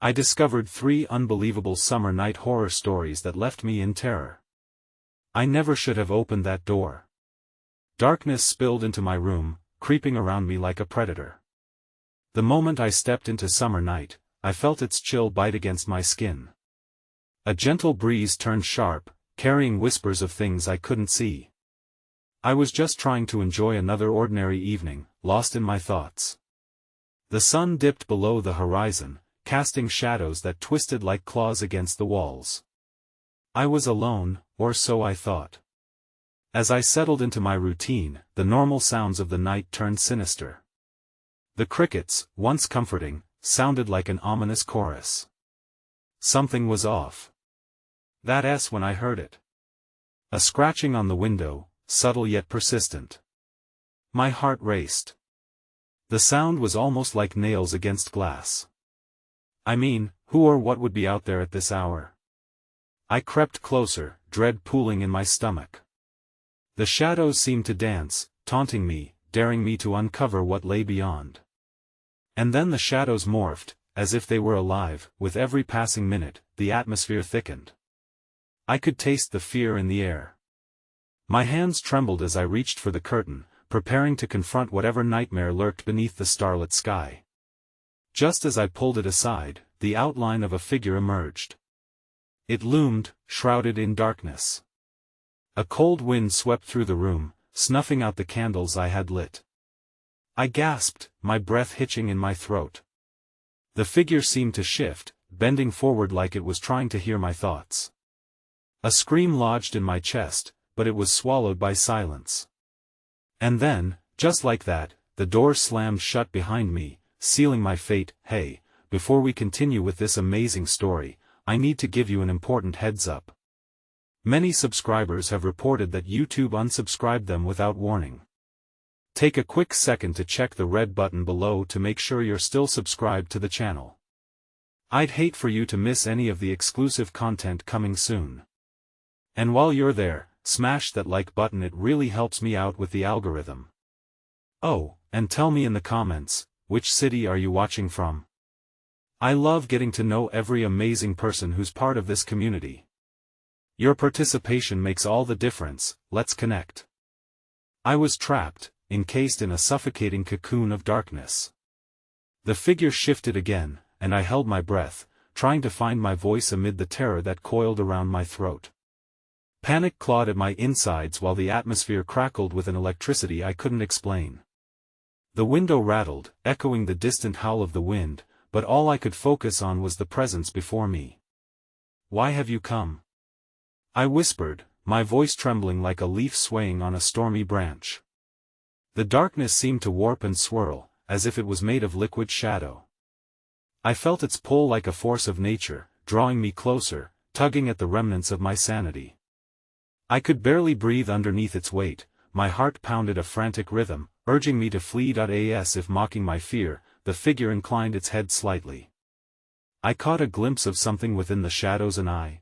I discovered 3 unbelievable summer night horror stories that left me in terror. I never should have opened that door. Darkness spilled into my room, creeping around me like a predator. The moment I stepped into summer night, I felt its chill bite against my skin. A gentle breeze turned sharp, carrying whispers of things I couldn't see. I was just trying to enjoy another ordinary evening, lost in my thoughts. The sun dipped below the horizon, casting shadows that twisted like claws against the walls. I was alone, or so I thought. As I settled into my routine, the normal sounds of the night turned sinister. The crickets, once comforting, sounded like an ominous chorus. Something was off. That's when I heard it. A scratching on the window, subtle yet persistent. My heart raced. The sound was almost like nails against glass. I mean, who or what would be out there at this hour? I crept closer, dread pooling in my stomach. The shadows seemed to dance, taunting me, daring me to uncover what lay beyond. And then the shadows morphed, as if they were alive. With every passing minute, the atmosphere thickened. I could taste the fear in the air. My hands trembled as I reached for the curtain, preparing to confront whatever nightmare lurked beneath the starlit sky. Just as I pulled it aside, the outline of a figure emerged. It loomed, shrouded in darkness. A cold wind swept through the room, snuffing out the candles I had lit. I gasped, my breath hitching in my throat. The figure seemed to shift, bending forward like it was trying to hear my thoughts. A scream lodged in my chest, but it was swallowed by silence. And then, just like that, the door slammed shut behind me, sealing my fate. Hey, before we continue with this amazing story, I need to give you an important heads up. Many subscribers have reported that YouTube unsubscribed them without warning. Take a quick second to check the red button below to make sure you're still subscribed to the channel. I'd hate for you to miss any of the exclusive content coming soon. And while you're there, smash that like button, it really helps me out with the algorithm. Oh, and tell me in the comments, which city are you watching from? I love getting to know every amazing person who's part of this community. Your participation makes all the difference. Let's connect. I was trapped, encased in a suffocating cocoon of darkness. The figure shifted again, and I held my breath, trying to find my voice amid the terror that coiled around my throat. Panic clawed at my insides while the atmosphere crackled with an electricity I couldn't explain. The window rattled, echoing the distant howl of the wind, but all I could focus on was the presence before me. "Why have you come?" I whispered, my voice trembling like a leaf swaying on a stormy branch. The darkness seemed to warp and swirl, as if it was made of liquid shadow. I felt its pull like a force of nature, drawing me closer, tugging at the remnants of my sanity. I could barely breathe underneath its weight. My heart pounded a frantic rhythm, urging me to flee. As if mocking my fear, the figure inclined its head slightly. I caught a glimpse of something within the shadows, and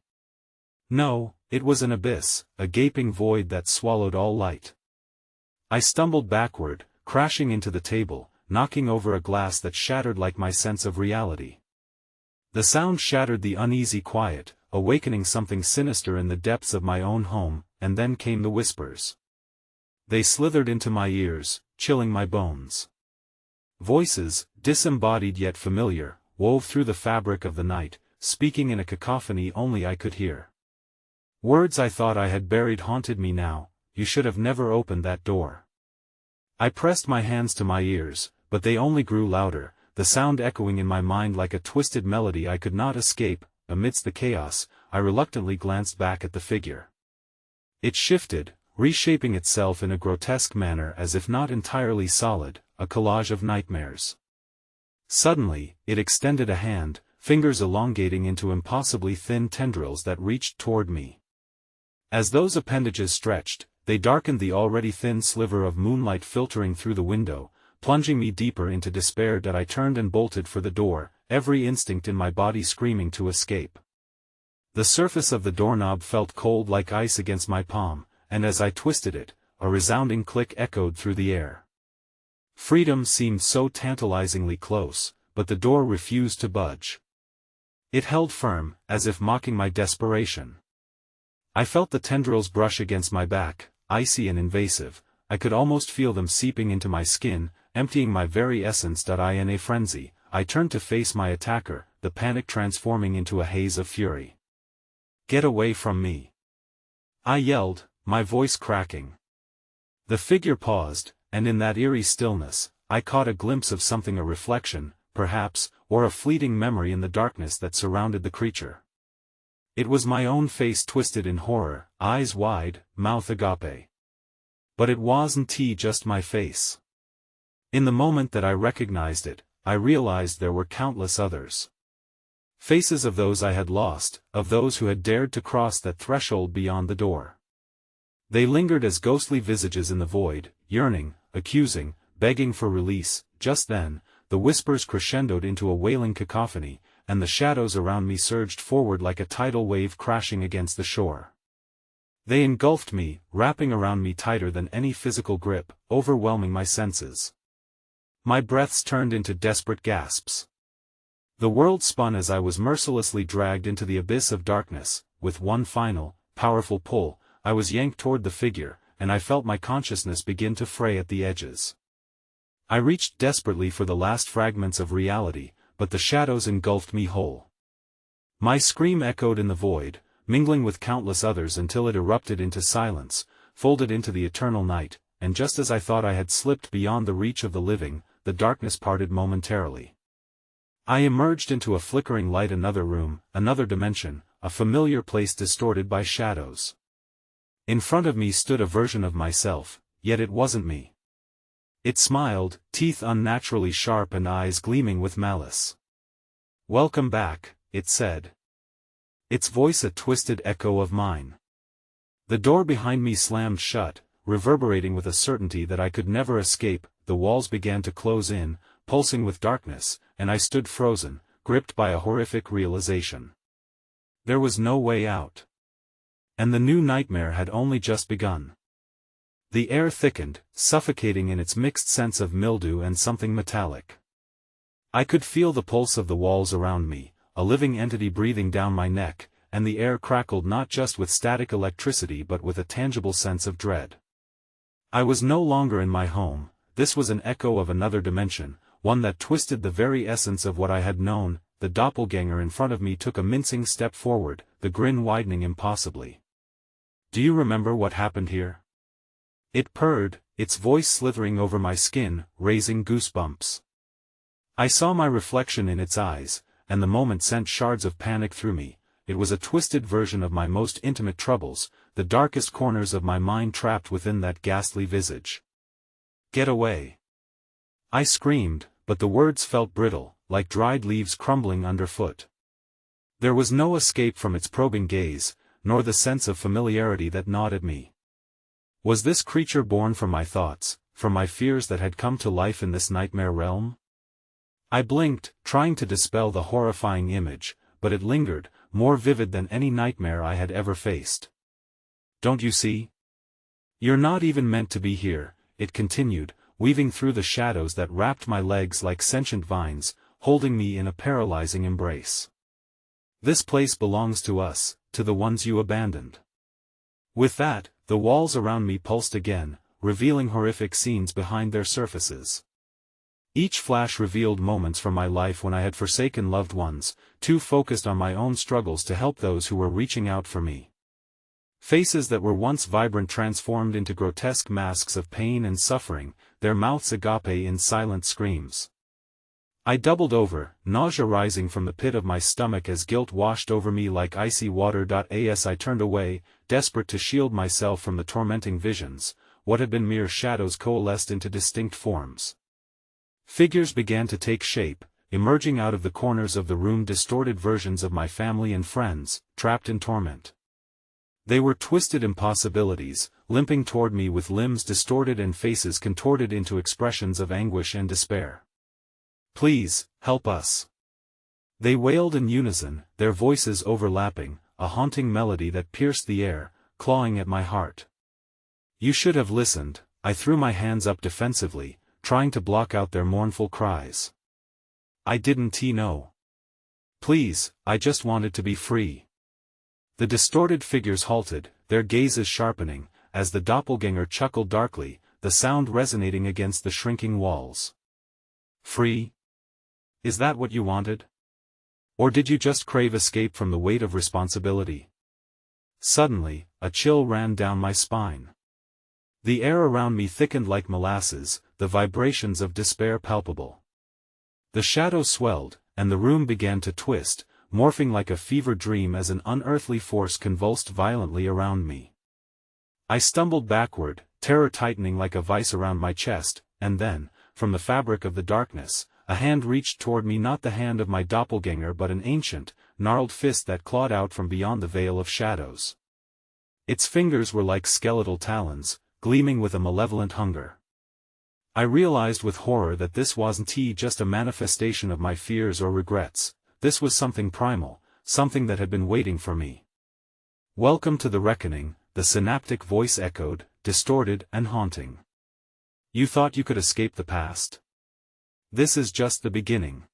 No, it was an abyss, a gaping void that swallowed all light. I stumbled backward, crashing into the table, knocking over a glass that shattered like my sense of reality. The sound shattered the uneasy quiet, awakening something sinister in the depths of my own home, and then came the whispers. They slithered into my ears, chilling my bones. Voices, disembodied yet familiar, wove through the fabric of the night, speaking in a cacophony only I could hear. Words I thought I had buried haunted me now. "You should have never opened that door." I pressed my hands to my ears, but they only grew louder, the sound echoing in my mind like a twisted melody I could not escape. Amidst the chaos, I reluctantly glanced back at the figure. It shifted, reshaping itself in a grotesque manner as if not entirely solid, a collage of nightmares. Suddenly, it extended a hand, fingers elongating into impossibly thin tendrils that reached toward me. As those appendages stretched, they darkened the already thin sliver of moonlight filtering through the window, plunging me deeper into despair. I turned and bolted for the door, every instinct in my body screaming to escape. The surface of the doorknob felt cold like ice against my palm, and as I twisted it, a resounding click echoed through the air. Freedom seemed so tantalizingly close, but the door refused to budge. It held firm, as if mocking my desperation. I felt the tendrils brush against my back, icy and invasive. I could almost feel them seeping into my skin, emptying my very essence. In a frenzy, I turned to face my attacker, the panic transforming into a haze of fury. "Get away from me!" I yelled, my voice cracking. The figure paused, and in that eerie stillness, I caught a glimpse of something, a reflection, perhaps, or a fleeting memory in the darkness that surrounded the creature. It was my own face, twisted in horror, eyes wide, mouth agape. But it wasn't just my face. In the moment that I recognized it, I realized there were countless others. Faces of those I had lost, of those who had dared to cross that threshold beyond the door. They lingered as ghostly visages in the void, yearning, accusing, begging for release. Just then, the whispers crescendoed into a wailing cacophony, and the shadows around me surged forward like a tidal wave crashing against the shore. They engulfed me, wrapping around me tighter than any physical grip, overwhelming my senses. My breaths turned into desperate gasps. The world spun as I was mercilessly dragged into the abyss of darkness. With one final, powerful pull, I was yanked toward the figure, and I felt my consciousness begin to fray at the edges. I reached desperately for the last fragments of reality, but the shadows engulfed me whole. My scream echoed in the void, mingling with countless others until it erupted into silence, folded into the eternal night, and just as I thought I had slipped beyond the reach of the living, the darkness parted momentarily. I emerged into a flickering light, another room, another dimension, a familiar place distorted by shadows. In front of me stood a version of myself, yet it wasn't me. It smiled, teeth unnaturally sharp and eyes gleaming with malice. "Welcome back," it said. Its voice a twisted echo of mine. The door behind me slammed shut, reverberating with a certainty that I could never escape. The walls began to close in, pulsing with darkness, and I stood frozen, gripped by a horrific realization. There was no way out. And the new nightmare had only just begun. The air thickened, suffocating in its mixed sense of mildew and something metallic. I could feel the pulse of the walls around me, a living entity breathing down my neck, and the air crackled not just with static electricity but with a tangible sense of dread. I was no longer in my home. This was an echo of another dimension, one that twisted the very essence of what I had known. The doppelganger in front of me took a mincing step forward, the grin widening impossibly. "Do you remember what happened here?" It purred, its voice slithering over my skin, raising goosebumps. I saw my reflection in its eyes, and the moment sent shards of panic through me. It was a twisted version of my most intimate troubles, the darkest corners of my mind trapped within that ghastly visage. "Get away!" I screamed, but the words felt brittle, like dried leaves crumbling underfoot. There was no escape from its probing gaze, nor the sense of familiarity that gnawed at me. Was this creature born from my thoughts, from my fears that had come to life in this nightmare realm? I blinked, trying to dispel the horrifying image, but it lingered, more vivid than any nightmare I had ever faced. "Don't you see? You're not even meant to be here," it continued, weaving through the shadows that wrapped my legs like sentient vines, holding me in a paralyzing embrace. "This place belongs to us, to the ones you abandoned." With that, the walls around me pulsed again, revealing horrific scenes behind their surfaces. Each flash revealed moments from my life when I had forsaken loved ones, too focused on my own struggles to help those who were reaching out for me. Faces that were once vibrant transformed into grotesque masks of pain and suffering, their mouths agape in silent screams. I doubled over, nausea rising from the pit of my stomach as guilt washed over me like icy water. As I turned away, desperate to shield myself from the tormenting visions, what had been mere shadows coalesced into distinct forms. Figures began to take shape, emerging out of the corners of the room, distorted versions of my family and friends, trapped in torment. They were twisted impossibilities, limping toward me with limbs distorted and faces contorted into expressions of anguish and despair. "Please, help us!" They wailed in unison, their voices overlapping, a haunting melody that pierced the air, clawing at my heart. "You should have listened." I threw my hands up defensively, trying to block out their mournful cries. "I didn't know." Please, I just wanted to be free. The distorted figures halted, their gazes sharpening, as the doppelganger chuckled darkly, the sound resonating against the shrinking walls. Free? Is that what you wanted? Or did you just crave escape from the weight of responsibility? Suddenly, a chill ran down my spine. The air around me thickened like molasses, the vibrations of despair palpable. The shadows swelled, and the room began to twist, morphing like a fever dream as an unearthly force convulsed violently around me. I stumbled backward, terror tightening like a vice around my chest, and then, from the fabric of the darkness, a hand reached toward me, not the hand of my doppelganger but an ancient, gnarled fist that clawed out from beyond the veil of shadows. Its fingers were like skeletal talons, gleaming with a malevolent hunger. I realized with horror that this wasn't just a manifestation of my fears or regrets. This was something primal, something that had been waiting for me. "Welcome to the reckoning," the synaptic voice echoed, distorted and haunting. "You thought you could escape the past? This is just the beginning."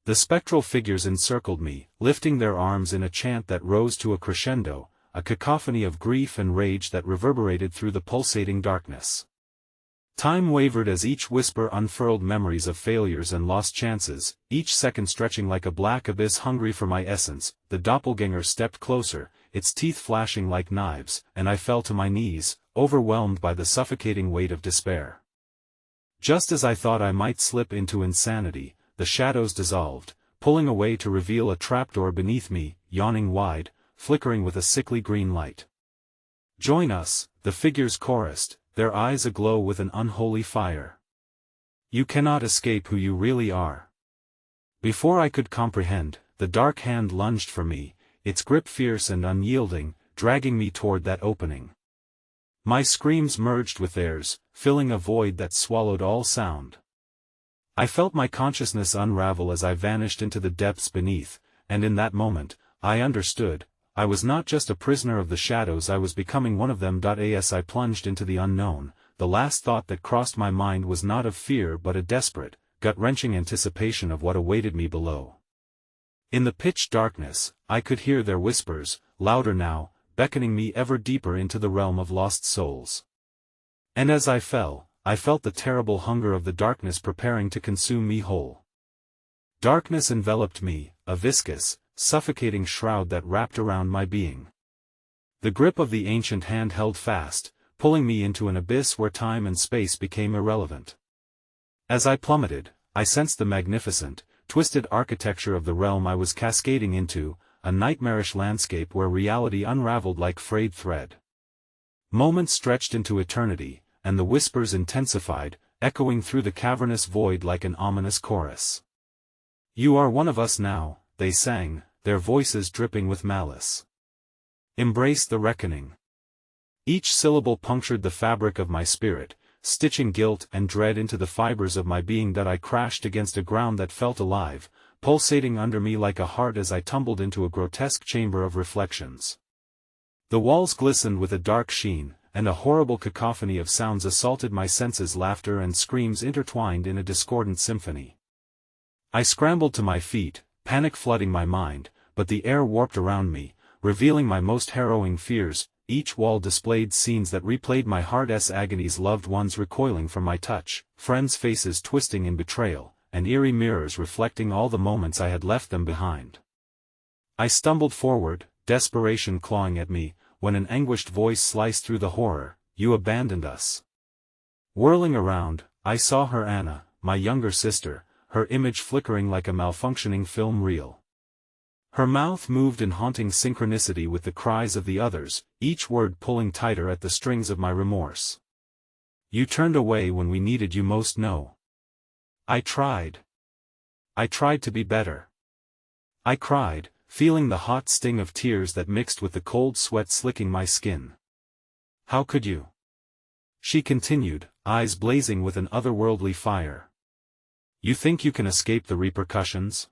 The spectral figures encircled me, lifting their arms in a chant that rose to a crescendo, a cacophony of grief and rage that reverberated through the pulsating darkness. Time wavered as each whisper unfurled memories of failures and lost chances, each second stretching like a black abyss hungry for my essence. The doppelganger stepped closer, its teeth flashing like knives, and I fell to my knees, overwhelmed by the suffocating weight of despair. Just as I thought I might slip into insanity, the shadows dissolved, pulling away to reveal a trapdoor beneath me, yawning wide, flickering with a sickly green light. "Join us," the figures chorused, their eyes aglow with an unholy fire. "You cannot escape who you really are." Before I could comprehend, the dark hand lunged for me, its grip fierce and unyielding, dragging me toward that opening. My screams merged with theirs, filling a void that swallowed all sound. I felt my consciousness unravel as I vanished into the depths beneath, and in that moment, I understood. I was not just a prisoner of the shadows, I was becoming one of them. As I plunged into the unknown, the last thought that crossed my mind was not of fear but a desperate, gut-wrenching anticipation of what awaited me below. In the pitch darkness, I could hear their whispers, louder now, beckoning me ever deeper into the realm of lost souls. And as I fell, I felt the terrible hunger of the darkness preparing to consume me whole. Darkness enveloped me, a viscous, suffocating shroud that wrapped around my being. The grip of the ancient hand held fast, pulling me into an abyss where time and space became irrelevant. As I plummeted, I sensed the magnificent, twisted architecture of the realm I was cascading into, a nightmarish landscape where reality unraveled like frayed thread. Moments stretched into eternity, and the whispers intensified, echoing through the cavernous void like an ominous chorus. "You are one of us now," they sang, their voices dripping with malice. "Embrace the reckoning." Each syllable punctured the fabric of my spirit, stitching guilt and dread into the fibers of my being. That I crashed against a ground that felt alive, pulsating under me like a heart as I tumbled into a grotesque chamber of reflections. The walls glistened with a dark sheen, and a horrible cacophony of sounds assaulted my senses. Laughter and screams intertwined in a discordant symphony. I scrambled to my feet, panic flooding my mind, but the air warped around me, revealing my most harrowing fears. Each wall displayed scenes that replayed my heart's agonies, loved ones recoiling from my touch, friends' faces twisting in betrayal, and eerie mirrors reflecting all the moments I had left them behind. I stumbled forward, desperation clawing at me, when an anguished voice sliced through the horror. "You abandoned us." Whirling around, I saw her, Anna, my younger sister, her image flickering like a malfunctioning film reel. Her mouth moved in haunting synchronicity with the cries of the others, each word pulling tighter at the strings of my remorse. "You turned away when we needed you most." "No. I tried. I tried to be better." I cried, feeling the hot sting of tears that mixed with the cold sweat slicking my skin. "How could you?" she continued, eyes blazing with an otherworldly fire. "You think you can escape the repercussions?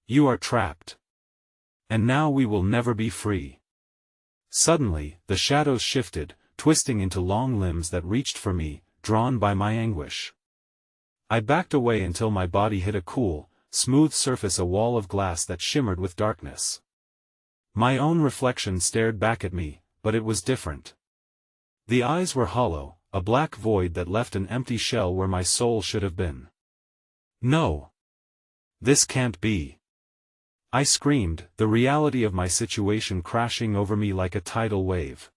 You are trapped. And now we will never be free." Suddenly, the shadows shifted, twisting into long limbs that reached for me, drawn by my anguish. I backed away until my body hit a cool, smooth surface a wall of glass that shimmered with darkness. My own reflection stared back at me, but it was different. The eyes were hollow, a black void that left an empty shell where my soul should have been. No. This can't be. I screamed, the reality of my situation crashing over me like a tidal wave.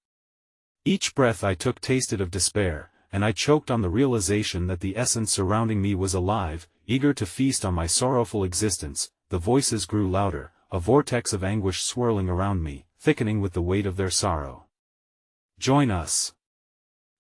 Each breath I took tasted of despair, and I choked on the realization that the essence surrounding me was alive, eager to feast on my sorrowful existence. The voices grew louder, a vortex of anguish swirling around me, thickening with the weight of their sorrow. "Join us!"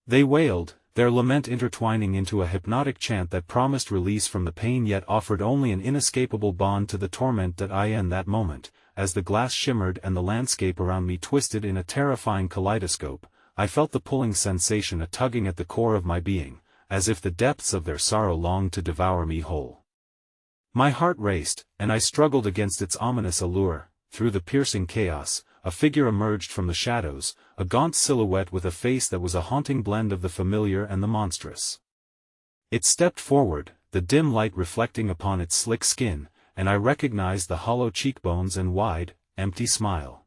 they wailed, their lament intertwining into a hypnotic chant that promised release from the pain yet offered only an inescapable bond to the torment that I in that moment. As the glass shimmered and the landscape around me twisted in a terrifying kaleidoscope, I felt the pulling sensation, a tugging at the core of my being, as if the depths of their sorrow longed to devour me whole. My heart raced, and I struggled against its ominous allure. Through the piercing chaos, a figure emerged from the shadows, a gaunt silhouette with a face that was a haunting blend of the familiar and the monstrous. It stepped forward, the dim light reflecting upon its slick skin, and I recognized the hollow cheekbones and wide, empty smile.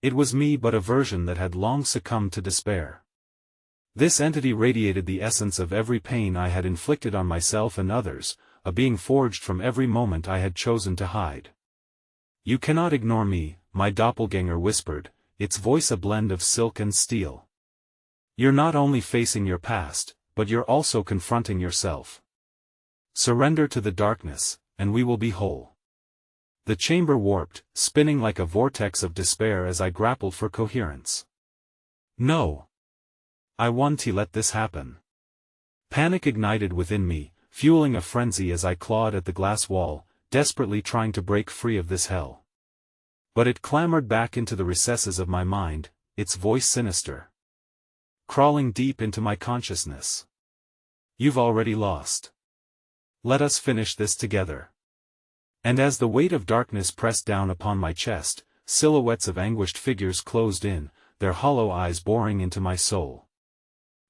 It was me, but a version that had long succumbed to despair. This entity radiated the essence of every pain I had inflicted on myself and others, a being forged from every moment I had chosen to hide. "You cannot ignore me," my doppelganger whispered, its voice a blend of silk and steel. "You're not only facing your past, but you're also confronting yourself. Surrender to the darkness, and we will be whole." The chamber warped, spinning like a vortex of despair as I grappled for coherence. No. I want to let this happen. Panic ignited within me, fueling a frenzy as I clawed at the glass wall, desperately trying to break free of this hell. But it clambered back into the recesses of my mind, its voice sinister, crawling deep into my consciousness. "You've already lost. Let us finish this together." And as the weight of darkness pressed down upon my chest, silhouettes of anguished figures closed in, their hollow eyes boring into my soul.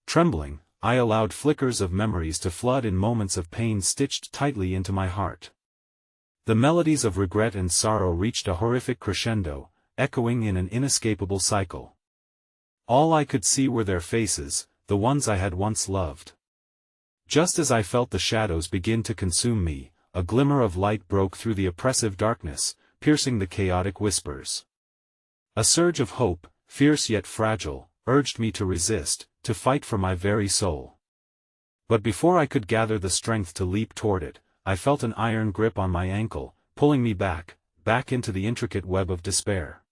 Trembling, I allowed flickers of memories to flood in moments of pain stitched tightly into my heart. The melodies of regret and sorrow reached a horrific crescendo, echoing in an inescapable cycle. All I could see were their faces, the ones I had once loved. Just as I felt the shadows begin to consume me, a glimmer of light broke through the oppressive darkness, piercing the chaotic whispers. A surge of hope, fierce yet fragile, urged me to resist, to fight for my very soul. But before I could gather the strength to leap toward it, I felt an iron grip on my ankle, pulling me back into the intricate web of despair.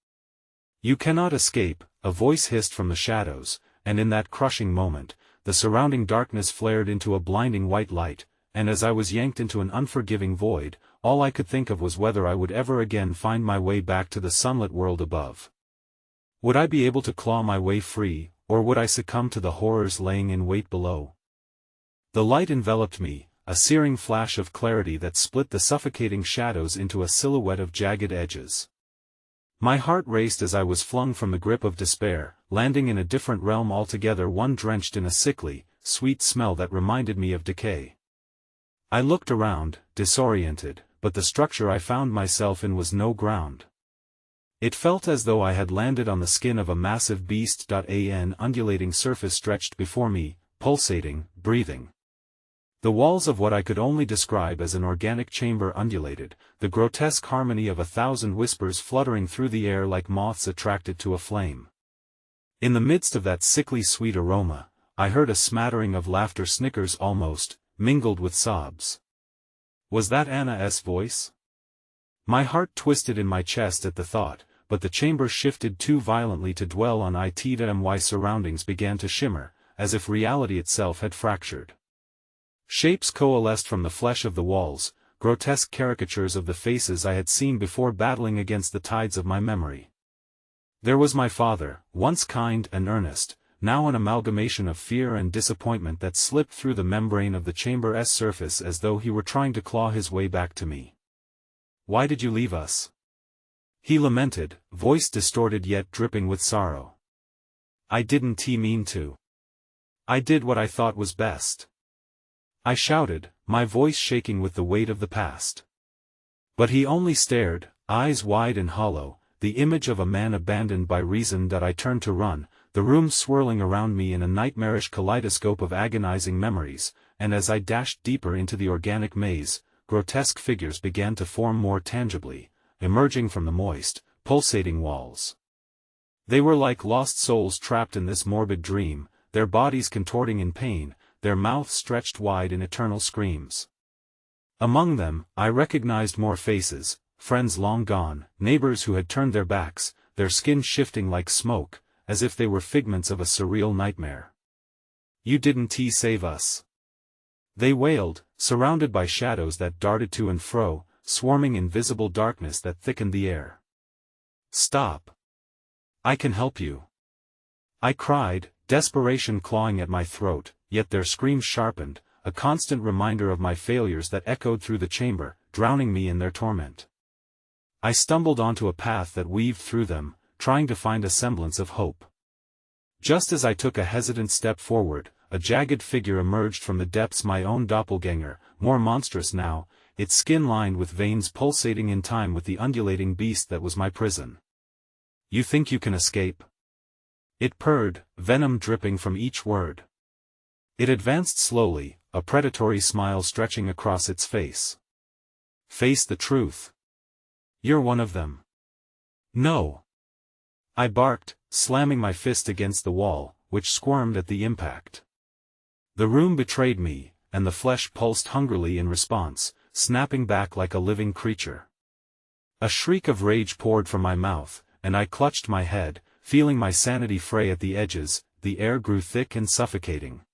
"You cannot escape," a voice hissed from the shadows, and in that crushing moment, the surrounding darkness flared into a blinding white light, and as I was yanked into an unforgiving void, all I could think of was whether I would ever again find my way back to the sunlit world above. Would I be able to claw my way free, or would I succumb to the horrors laying in wait below? The light enveloped me, a searing flash of clarity that split the suffocating shadows into a silhouette of jagged edges. My heart raced as I was flung from the grip of despair, landing in a different realm altogether, one drenched in a sickly, sweet smell that reminded me of decay. I looked around, disoriented, but the structure I found myself in was no ground. It felt as though I had landed on the skin of a massive beast. An undulating surface stretched before me, pulsating, breathing. The walls of what I could only describe as an organic chamber undulated, the grotesque harmony of 1,000 whispers fluttering through the air like moths attracted to a flame. In the midst of that sickly sweet aroma, I heard a smattering of laughter, snickers almost, mingled with sobs. Was that Anna's voice? My heart twisted in my chest at the thought, but the chamber shifted too violently to dwell on it. My surroundings began to shimmer, as if reality itself had fractured. Shapes coalesced from the flesh of the walls, grotesque caricatures of the faces I had seen before battling against the tides of my memory. There was my father, once kind and earnest, now an amalgamation of fear and disappointment that slipped through the membrane of the chamber's surface as though he were trying to claw his way back to me. "Why did you leave us?" he lamented, voice distorted yet dripping with sorrow. "I didn't mean to. I did what I thought was best," I shouted, my voice shaking with the weight of the past. But he only stared, eyes wide and hollow, the image of a man abandoned by reason. That I turned to run, the room swirling around me in a nightmarish kaleidoscope of agonizing memories, and as I dashed deeper into the organic maze, grotesque figures began to form more tangibly, emerging from the moist, pulsating walls. They were like lost souls trapped in this morbid dream, their bodies contorting in pain, their mouths stretched wide in eternal screams. Among them, I recognized more faces, friends long gone, neighbors who had turned their backs, their skin shifting like smoke, as if they were figments of a surreal nightmare. "You didn't save us," they wailed, surrounded by shadows that darted to and fro, swarming invisible darkness that thickened the air. "Stop. I can help you," I cried, desperation clawing at my throat, yet their screams sharpened, a constant reminder of my failures that echoed through the chamber, drowning me in their torment. I stumbled onto a path that weaved through them, trying to find a semblance of hope. Just as I took a hesitant step forward, a jagged figure emerged from the depths, my own doppelganger, more monstrous now, its skin lined with veins pulsating in time with the undulating beast that was my prison. "You think you can escape?" it purred, venom dripping from each word. It advanced slowly, a predatory smile stretching across its face. "Face the truth. You're one of them." "No," I barked, slamming my fist against the wall, which squirmed at the impact. The room betrayed me, and the flesh pulsed hungrily in response, snapping back like a living creature. A shriek of rage poured from my mouth, and I clutched my head, feeling my sanity fray at the edges. The air grew thick and suffocating.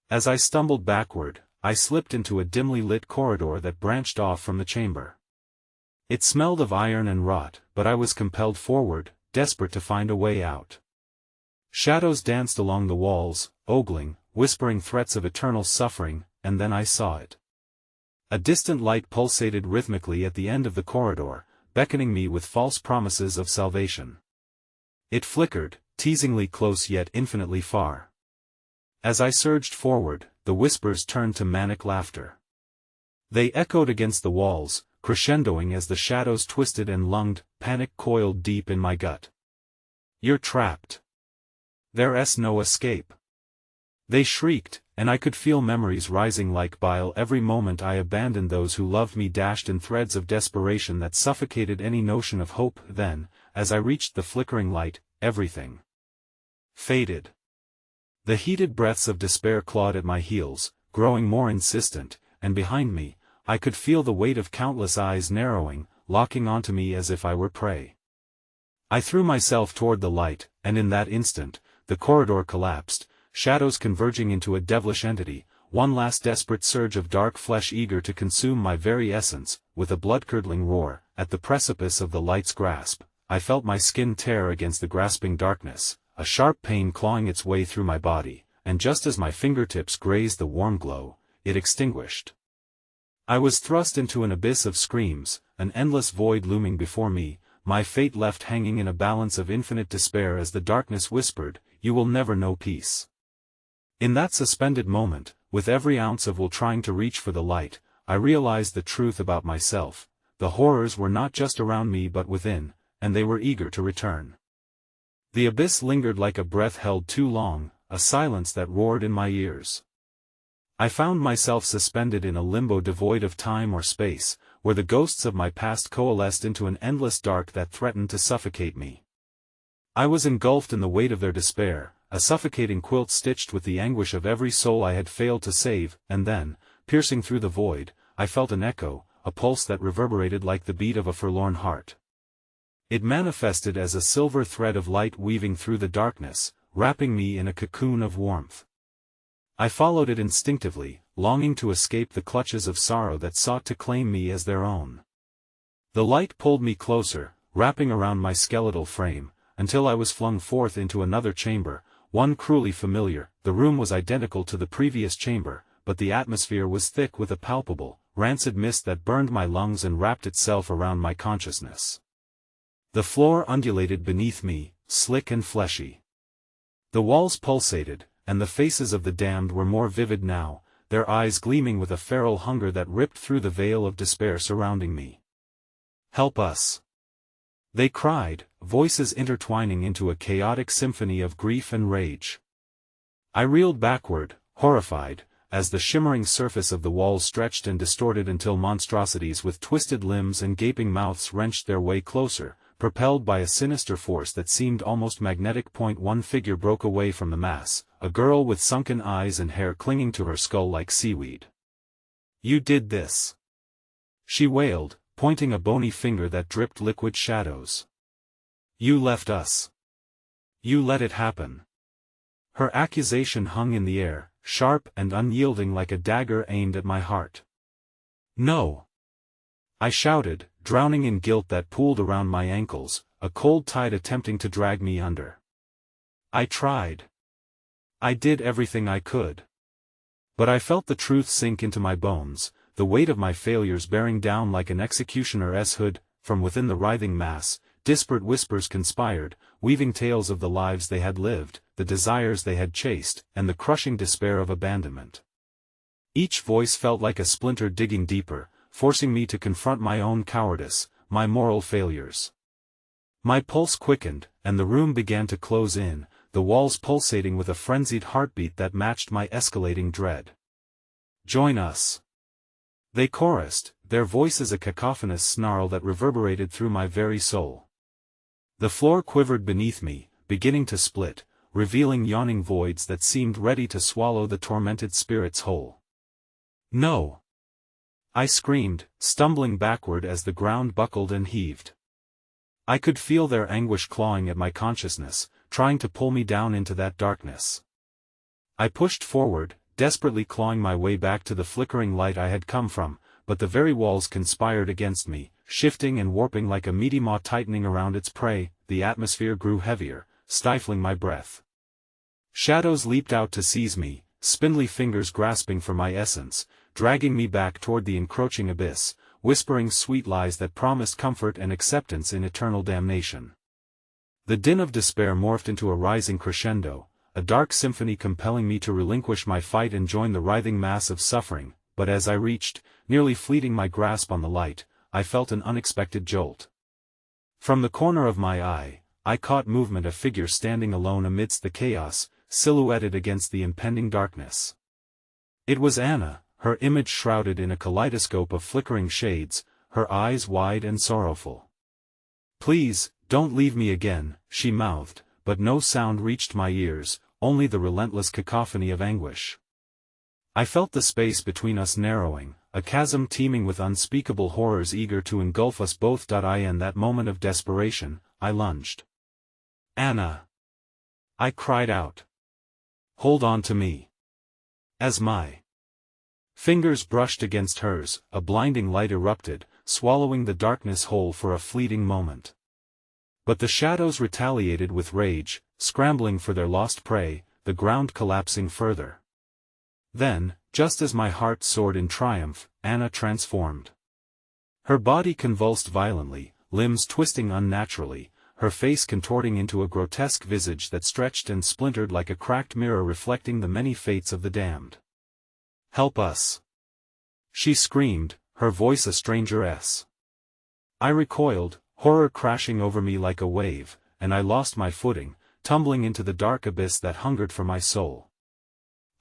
As I stumbled backward, I slipped into a dimly lit corridor that branched off from the chamber. It smelled of iron and rot, but I was compelled forward, desperate to find a way out. Shadows danced along the walls, ogling, whispering threats of eternal suffering, and then I saw it. A distant light pulsated rhythmically at the end of the corridor, beckoning me with false promises of salvation. It flickered, teasingly close yet infinitely far. As I surged forward, the whispers turned to manic laughter. They echoed against the walls, crescendoing as the shadows twisted and lunged, panic coiled deep in my gut. "You're trapped. There's no escape," they shrieked, and I could feel memories rising like bile every moment I abandoned those who loved me, dashed in threads of desperation that suffocated any notion of hope. Then, as I reached the flickering light, everything faded. The heated breaths of despair clawed at my heels, growing more insistent, and behind me, I could feel the weight of countless eyes narrowing, locking onto me as if I were prey. I threw myself toward the light, and in that instant, the corridor collapsed, shadows converging into a devilish entity, one last desperate surge of dark flesh eager to consume my very essence. With a blood-curdling roar, at the precipice of the light's grasp, I felt my skin tear against the grasping darkness, a sharp pain clawing its way through my body, and just as my fingertips grazed the warm glow, it extinguished. I was thrust into an abyss of screams, an endless void looming before me, my fate left hanging in a balance of infinite despair as the darkness whispered, "You will never know peace." In that suspended moment, with every ounce of will trying to reach for the light, I realized the truth about myself. The horrors were not just around me but within, and they were eager to return. The abyss lingered like a breath held too long, a silence that roared in my ears. I found myself suspended in a limbo devoid of time or space, where the ghosts of my past coalesced into an endless dark that threatened to suffocate me. I was engulfed in the weight of their despair, a suffocating quilt stitched with the anguish of every soul I had failed to save, and then, piercing through the void, I felt an echo, a pulse that reverberated like the beat of a forlorn heart. It manifested as a silver thread of light weaving through the darkness, wrapping me in a cocoon of warmth. I followed it instinctively, longing to escape the clutches of sorrow that sought to claim me as their own. The light pulled me closer, wrapping around my skeletal frame, until I was flung forth into another chamber, one cruelly familiar. The room was identical to the previous chamber, but the atmosphere was thick with a palpable, rancid mist that burned my lungs and wrapped itself around my consciousness. The floor undulated beneath me, slick and fleshy. The walls pulsated, and the faces of the damned were more vivid now, their eyes gleaming with a feral hunger that ripped through the veil of despair surrounding me. Help us! They cried, voices intertwining into a chaotic symphony of grief and rage. I reeled backward, horrified, as the shimmering surface of the walls stretched and distorted until monstrosities with twisted limbs and gaping mouths wrenched their way closer, propelled by a sinister force that seemed almost magnetic. One figure broke away from the mass, a girl with sunken eyes and hair clinging to her skull like seaweed. "You did this!" she wailed, pointing a bony finger that dripped liquid shadows. "You left us. You let it happen." Her accusation hung in the air, sharp and unyielding like a dagger aimed at my heart. "No!" I shouted, drowning in guilt that pooled around my ankles, a cold tide attempting to drag me under. I tried. I did everything I could. But I felt the truth sink into my bones, the weight of my failures bearing down like an executioner's hood. From within the writhing mass, disparate whispers conspired, weaving tales of the lives they had lived, the desires they had chased, and the crushing despair of abandonment. Each voice felt like a splinter digging deeper, forcing me to confront my own cowardice, my moral failures. My pulse quickened, and the room began to close in, the walls pulsating with a frenzied heartbeat that matched my escalating dread. "Join us!" they chorused, their voices a cacophonous snarl that reverberated through my very soul. The floor quivered beneath me, beginning to split, revealing yawning voids that seemed ready to swallow the tormented spirits whole. "No!" I screamed, stumbling backward as the ground buckled and heaved. I could feel their anguish clawing at my consciousness, trying to pull me down into that darkness. I pushed forward, desperately clawing my way back to the flickering light I had come from, but the very walls conspired against me, shifting and warping like a meaty maw tightening around its prey. The atmosphere grew heavier, stifling my breath. Shadows leaped out to seize me, spindly fingers grasping for my essence, dragging me back toward the encroaching abyss, whispering sweet lies that promised comfort and acceptance in eternal damnation. The din of despair morphed into a rising crescendo, a dark symphony compelling me to relinquish my fight and join the writhing mass of suffering. But as I reached, nearly fleeting my grasp on the light, I felt an unexpected jolt. From the corner of my eye, I caught movement, a figure standing alone amidst the chaos, silhouetted against the impending darkness. It was Anna, her image shrouded in a kaleidoscope of flickering shades, her eyes wide and sorrowful. "Please, don't leave me again," she mouthed, but no sound reached my ears, only the relentless cacophony of anguish. I felt the space between us narrowing, a chasm teeming with unspeakable horrors eager to engulf us both. In that moment of desperation, I lunged. "Anna!" I cried out. "Hold on to me." As my fingers brushed against hers, a blinding light erupted, swallowing the darkness whole for a fleeting moment. But the shadows retaliated with rage, scrambling for their lost prey, the ground collapsing further. Then, just as my heart soared in triumph, Anna transformed. Her body convulsed violently, limbs twisting unnaturally, her face contorting into a grotesque visage that stretched and splintered like a cracked mirror reflecting the many fates of the damned. "Help us!" she screamed, her voice a strangeress. I recoiled, horror crashing over me like a wave, and I lost my footing, tumbling into the dark abyss that hungered for my soul.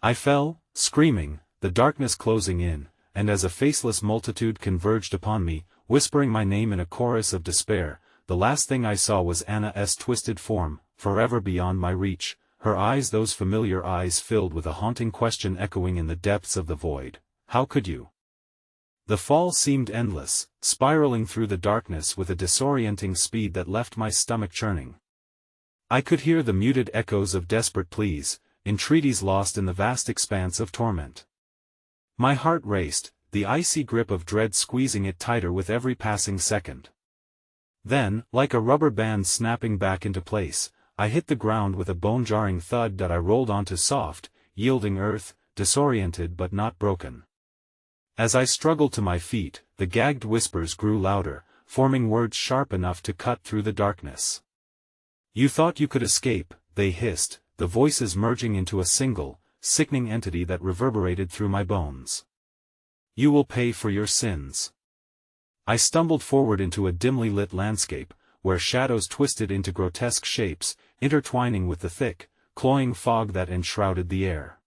I fell, screaming, the darkness closing in, and as a faceless multitude converged upon me, whispering my name in a chorus of despair, the last thing I saw was Anna's twisted form, forever beyond my reach, her eyes, those familiar eyes, filled with a haunting question echoing in the depths of the void. "How could you?" The fall seemed endless, spiraling through the darkness with a disorienting speed that left my stomach churning. I could hear the muted echoes of desperate pleas, entreaties lost in the vast expanse of torment. My heart raced, the icy grip of dread squeezing it tighter with every passing second. Then, like a rubber band snapping back into place, I hit the ground with a bone-jarring thud that I rolled onto soft, yielding earth, disoriented but not broken. As I struggled to my feet, the gagged whispers grew louder, forming words sharp enough to cut through the darkness. "You thought you could escape," they hissed, the voices merging into a single, sickening entity that reverberated through my bones. "You will pay for your sins." I stumbled forward into a dimly lit landscape, where shadows twisted into grotesque shapes, intertwining with the thick, cloying fog that enshrouded the air.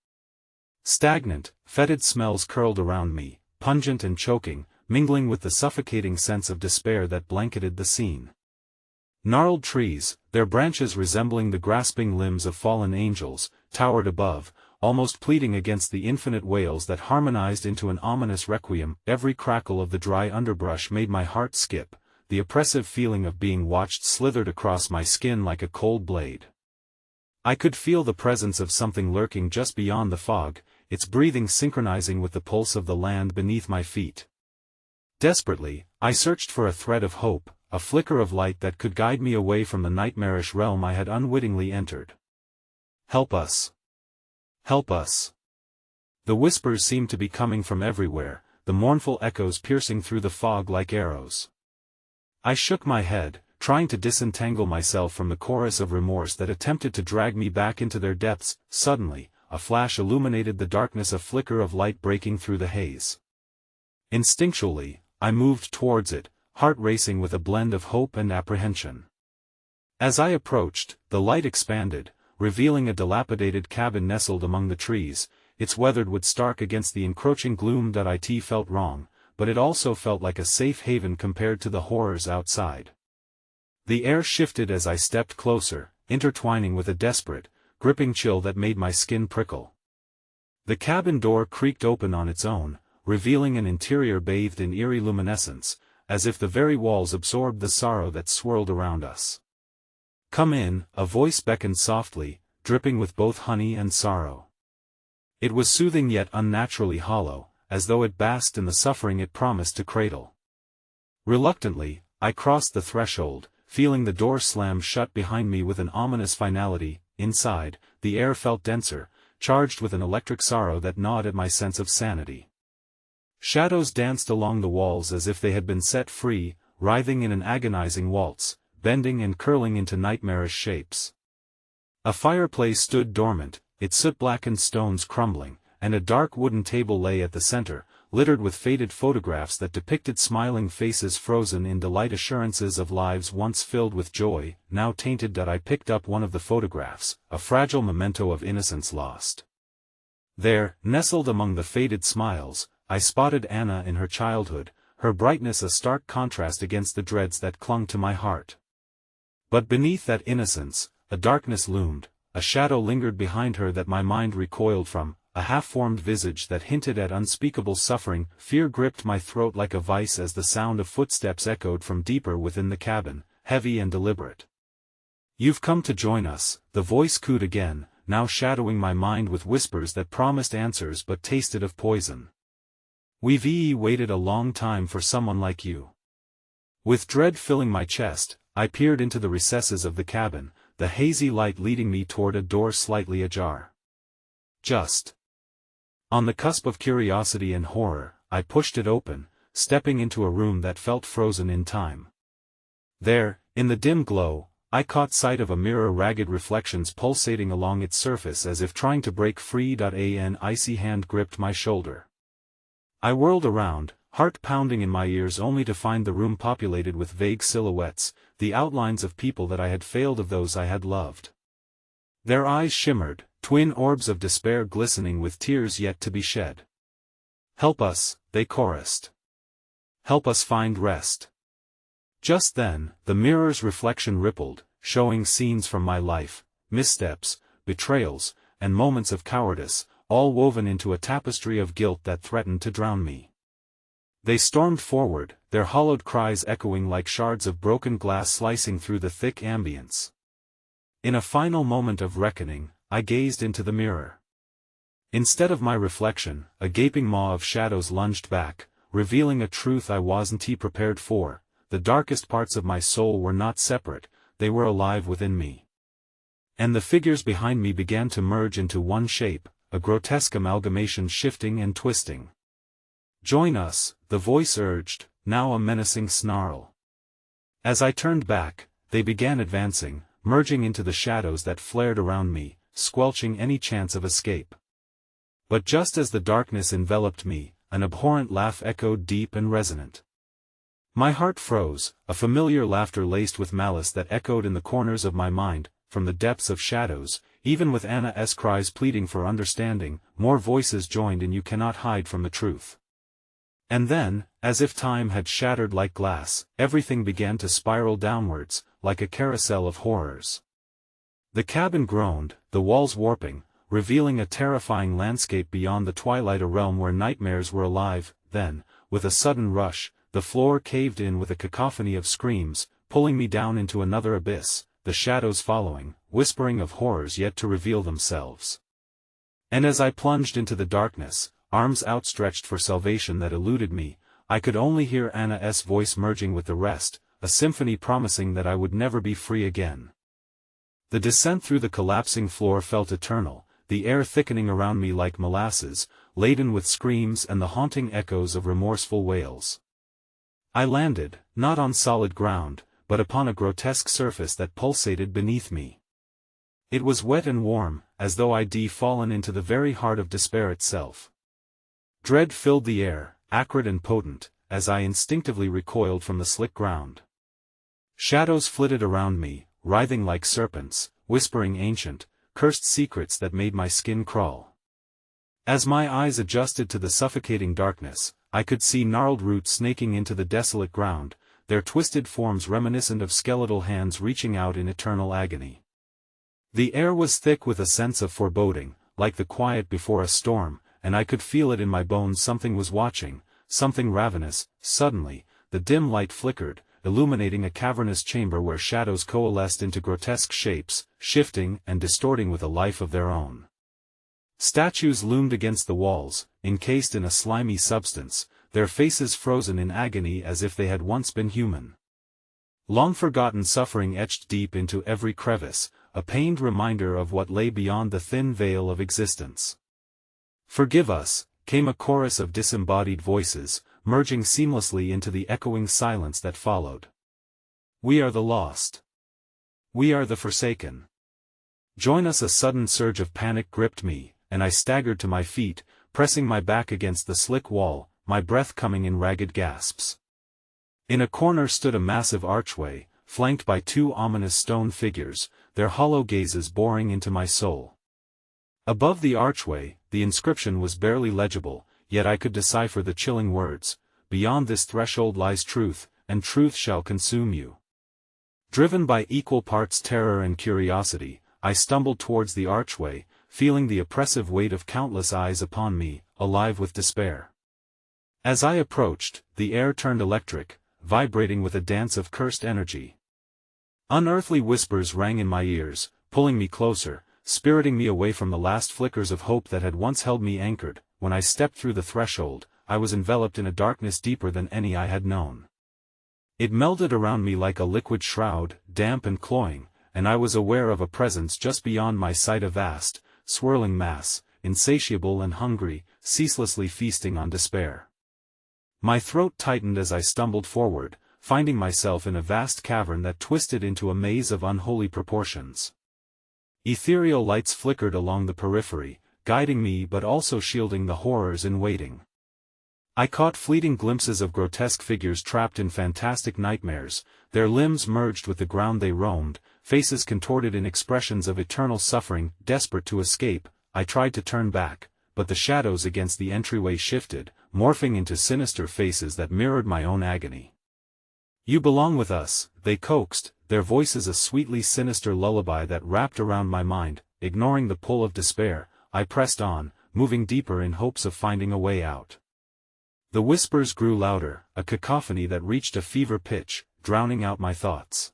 Stagnant, fetid smells curled around me, pungent and choking, mingling with the suffocating sense of despair that blanketed the scene. Gnarled trees, their branches resembling the grasping limbs of fallen angels, towered above, almost pleading against the infinite wails that harmonized into an ominous requiem. Every crackle of the dry underbrush made my heart skip, the oppressive feeling of being watched slithered across my skin like a cold blade. I could feel the presence of something lurking just beyond the fog, its breathing synchronizing with the pulse of the land beneath my feet. Desperately, I searched for a thread of hope, a flicker of light that could guide me away from the nightmarish realm I had unwittingly entered. "Help us! Help us!" The whispers seemed to be coming from everywhere, the mournful echoes piercing through the fog like arrows. I shook my head, trying to disentangle myself from the chorus of remorse that attempted to drag me back into their depths. Suddenly, a flash illuminated the darkness, a flicker of light breaking through the haze. Instinctually, I moved towards it, heart racing with a blend of hope and apprehension. As I approached, the light expanded, revealing a dilapidated cabin nestled among the trees. Its weathered wood stark against the encroaching gloom. It felt wrong, but it also felt like a safe haven compared to the horrors outside. The air shifted as I stepped closer, intertwining with a desperate, gripping chill that made my skin prickle. The cabin door creaked open on its own, revealing an interior bathed in eerie luminescence, as if the very walls absorbed the sorrow that swirled around us. "Come in," a voice beckoned softly, dripping with both honey and sorrow. It was soothing yet unnaturally hollow, as though it basked in the suffering it promised to cradle. Reluctantly, I crossed the threshold, feeling the door slam shut behind me with an ominous finality. Inside, the air felt denser, charged with an electric sorrow that gnawed at my sense of sanity. Shadows danced along the walls as if they had been set free, writhing in an agonizing waltz, bending and curling into nightmarish shapes. A fireplace stood dormant, its soot-blackened stones crumbling, and a dark wooden table lay at the center, littered with faded photographs that depicted smiling faces frozen in delight, assurances of lives once filled with joy, now tainted. I picked up one of the photographs, a fragile memento of innocence lost. There, nestled among the faded smiles, I spotted Anna in her childhood, her brightness a stark contrast against the dreads that clung to my heart. But beneath that innocence, a darkness loomed, a shadow lingered behind her that my mind recoiled from, a half-formed visage that hinted at unspeakable suffering. Fear gripped my throat like a vice as the sound of footsteps echoed from deeper within the cabin, heavy and deliberate. "You've come to join us," the voice cooed again, now shadowing my mind with whispers that promised answers but tasted of poison. "We've waited a long time for someone like you." With dread filling my chest, I peered into the recesses of the cabin, the hazy light leading me toward a door slightly ajar. Just on the cusp of curiosity and horror, I pushed it open, stepping into a room that felt frozen in time. There, in the dim glow, I caught sight of a mirror, ragged reflections pulsating along its surface as if trying to break free. An icy hand gripped my shoulder. I whirled around, heart pounding in my ears, only to find the room populated with vague silhouettes, the outlines of people that I had failed, of those I had loved. Their eyes shimmered, twin orbs of despair glistening with tears yet to be shed. "Help us," they chorused. "Help us find rest." Just then, the mirror's reflection rippled, showing scenes from my life, missteps, betrayals, and moments of cowardice, all woven into a tapestry of guilt that threatened to drown me. They stormed forward, their hollowed cries echoing like shards of broken glass slicing through the thick ambience. In a final moment of reckoning, I gazed into the mirror. Instead of my reflection, a gaping maw of shadows lunged back, revealing a truth I wasn't prepared for. The darkest parts of my soul were not separate, they were alive within me. And the figures behind me began to merge into one shape, a grotesque amalgamation shifting and twisting. "Join us," the voice urged, now a menacing snarl. As I turned back, they began advancing, merging into the shadows that flared around me, squelching any chance of escape. But just as the darkness enveloped me, an abhorrent laugh echoed deep and resonant. My heart froze, a familiar laughter laced with malice that echoed in the corners of my mind, from the depths of shadows, even with Anna's cries pleading for understanding, more voices joined in "You cannot hide from the truth." And then, as if time had shattered like glass, everything began to spiral downwards, like a carousel of horrors. The cabin groaned, the walls warping, revealing a terrifying landscape beyond the twilight, a realm where nightmares were alive. Then, with a sudden rush, the floor caved in with a cacophony of screams, pulling me down into another abyss, the shadows following, whispering of horrors yet to reveal themselves. And as I plunged into the darkness, arms outstretched for salvation that eluded me, I could only hear Anna's voice merging with the rest, a symphony promising that I would never be free again. The descent through the collapsing floor felt eternal, the air thickening around me like molasses, laden with screams and the haunting echoes of remorseful wails. I landed, not on solid ground, but upon a grotesque surface that pulsated beneath me. It was wet and warm, as though I'd fallen into the very heart of despair itself. Dread filled the air, acrid and potent, as I instinctively recoiled from the slick ground. Shadows flitted around me, writhing like serpents, whispering ancient, cursed secrets that made my skin crawl. As my eyes adjusted to the suffocating darkness, I could see gnarled roots snaking into the desolate ground, their twisted forms reminiscent of skeletal hands reaching out in eternal agony. The air was thick with a sense of foreboding, like the quiet before a storm, and I could feel it in my bones. Something was watching, something ravenous. Suddenly, the dim light flickered, illuminating a cavernous chamber where shadows coalesced into grotesque shapes, shifting and distorting with a life of their own. Statues loomed against the walls, encased in a slimy substance, their faces frozen in agony as if they had once been human. Long-forgotten suffering etched deep into every crevice, a pained reminder of what lay beyond the thin veil of existence. "Forgive us," came a chorus of disembodied voices, merging seamlessly into the echoing silence that followed. "We are the lost. We are the forsaken. Join us." A sudden surge of panic gripped me, and I staggered to my feet, pressing my back against the slick wall, my breath coming in ragged gasps. In a corner stood a massive archway, flanked by two ominous stone figures, their hollow gazes boring into my soul. Above the archway, the inscription was barely legible, yet I could decipher the chilling words, "Beyond this threshold lies truth, and truth shall consume you." Driven by equal parts terror and curiosity, I stumbled towards the archway, feeling the oppressive weight of countless eyes upon me, alive with despair. As I approached, the air turned electric, vibrating with a dance of cursed energy. Unearthly whispers rang in my ears, pulling me closer, spiriting me away from the last flickers of hope that had once held me anchored. When I stepped through the threshold, I was enveloped in a darkness deeper than any I had known. It melded around me like a liquid shroud, damp and cloying, and I was aware of a presence just beyond my sight, a vast, swirling mass, insatiable and hungry, ceaselessly feasting on despair. My throat tightened as I stumbled forward, finding myself in a vast cavern that twisted into a maze of unholy proportions. Ethereal lights flickered along the periphery, guiding me but also shielding the horrors in waiting. I caught fleeting glimpses of grotesque figures trapped in fantastic nightmares, their limbs merged with the ground they roamed, faces contorted in expressions of eternal suffering. Desperate to escape, I tried to turn back, but the shadows against the entryway shifted, morphing into sinister faces that mirrored my own agony. "You belong with us," they coaxed, their voices a sweetly sinister lullaby that wrapped around my mind. Ignoring the pull of despair, I pressed on, moving deeper in hopes of finding a way out. The whispers grew louder, a cacophony that reached a fever pitch, drowning out my thoughts.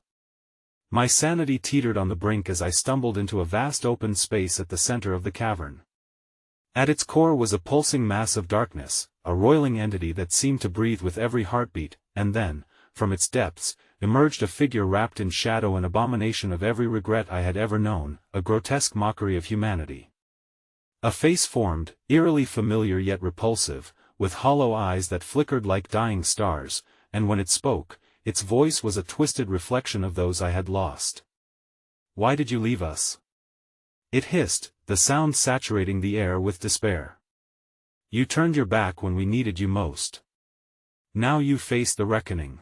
My sanity teetered on the brink as I stumbled into a vast open space at the center of the cavern. At its core was a pulsing mass of darkness, a roiling entity that seemed to breathe with every heartbeat, and then, from its depths, emerged a figure wrapped in shadow, an abomination of every regret I had ever known, a grotesque mockery of humanity. A face formed, eerily familiar yet repulsive, with hollow eyes that flickered like dying stars, and when it spoke, its voice was a twisted reflection of those I had lost. "Why did you leave us?" it hissed, the sound saturating the air with despair. "You turned your back when we needed you most. Now you face the reckoning."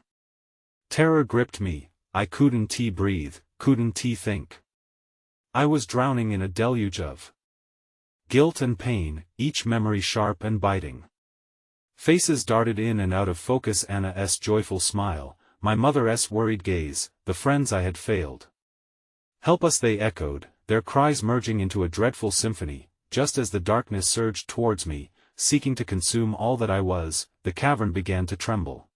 Terror gripped me, I couldn't breathe, couldn't think. I was drowning in a deluge of guilt and pain, each memory sharp and biting. Faces darted in and out of focus, Anna's joyful smile, my mother's worried gaze, the friends I had failed. Help us, they echoed, their cries merging into a dreadful symphony. Just as the darkness surged towards me, seeking to consume all that I was, the cavern began to tremble.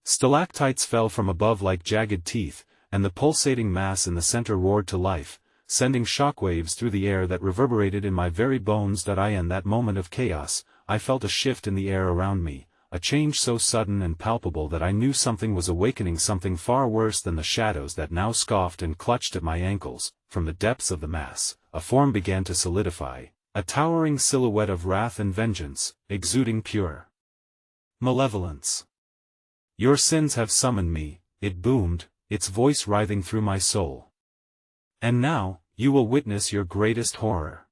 Stalactites fell from above like jagged teeth, and the pulsating mass in the center roared to life, sending shockwaves through the air that reverberated in my very bones. In that moment of chaos, I felt a shift in the air around me, a change so sudden and palpable that I knew something was awakening, something far worse than the shadows that now scoffed and clutched at my ankles. From the depths of the mass, a form began to solidify, a towering silhouette of wrath and vengeance, exuding pure malevolence. Your sins have summoned me, it boomed, its voice writhing through my soul. And now, you will witness your greatest horror.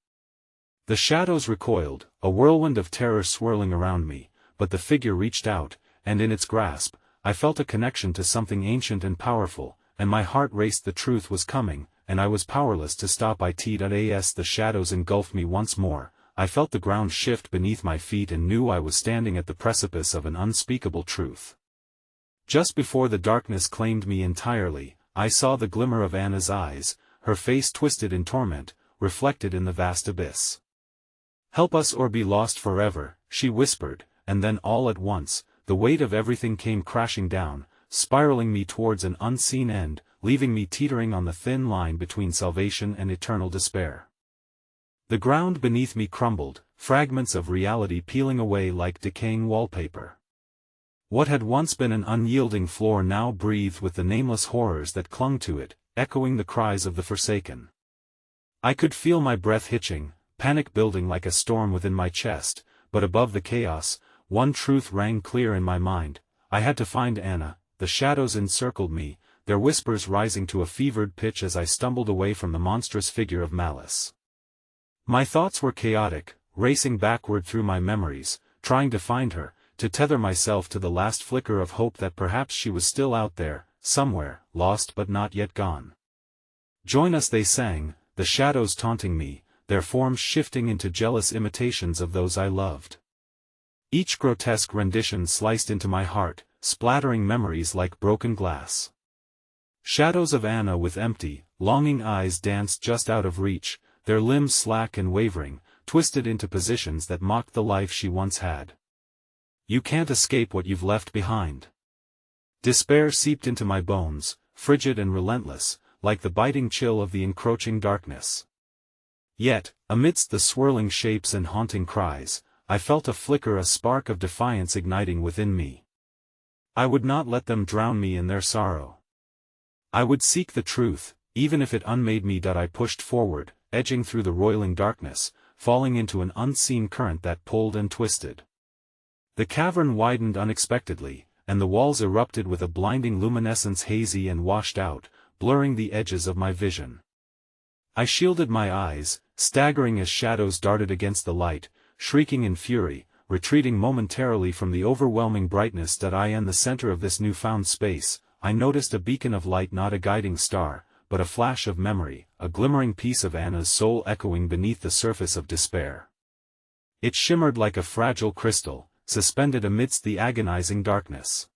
The shadows recoiled, a whirlwind of terror swirling around me, but the figure reached out, and in its grasp, I felt a connection to something ancient and powerful, and my heart raced. The truth was coming, and I was powerless to stop it. As the shadows engulfed me once more, I felt the ground shift beneath my feet and knew I was standing at the precipice of an unspeakable truth. Just before the darkness claimed me entirely, I saw the glimmer of Anna's eyes, her face twisted in torment, reflected in the vast abyss. Help us or be lost forever, she whispered, and then all at once, the weight of everything came crashing down, spiraling me towards an unseen end, leaving me teetering on the thin line between salvation and eternal despair. The ground beneath me crumbled, fragments of reality peeling away like decaying wallpaper. What had once been an unyielding floor now breathed with the nameless horrors that clung to it, echoing the cries of the forsaken. I could feel my breath hitching, panic building like a storm within my chest, but above the chaos, one truth rang clear in my mind: I had to find Anna. The shadows encircled me, their whispers rising to a fevered pitch as I stumbled away from the monstrous figure of malice. My thoughts were chaotic, racing backward through my memories, trying to find her, to tether myself to the last flicker of hope that perhaps she was still out there, somewhere, lost but not yet gone. Join us, they sang, the shadows taunting me, their forms shifting into jealous imitations of those I loved. Each grotesque rendition sliced into my heart, splattering memories like broken glass. Shadows of Anna with empty, longing eyes danced just out of reach, their limbs slack and wavering, twisted into positions that mocked the life she once had. You can't escape what you've left behind. Despair seeped into my bones, frigid and relentless, like the biting chill of the encroaching darkness. Yet, amidst the swirling shapes and haunting cries, I felt a flicker, a spark of defiance igniting within me. I would not let them drown me in their sorrow. I would seek the truth, even if it unmade me. I pushed forward, edging through the roiling darkness, falling into an unseen current that pulled and twisted. The cavern widened unexpectedly, and the walls erupted with a blinding luminescence, hazy and washed out, blurring the edges of my vision. I shielded my eyes, staggering as shadows darted against the light, shrieking in fury, retreating momentarily from the overwhelming brightness. In the center of this newfound space, I noticed a beacon of light, not a guiding star, but a flash of memory, a glimmering piece of Anna's soul echoing beneath the surface of despair. It shimmered like a fragile crystal, suspended amidst the agonizing darkness.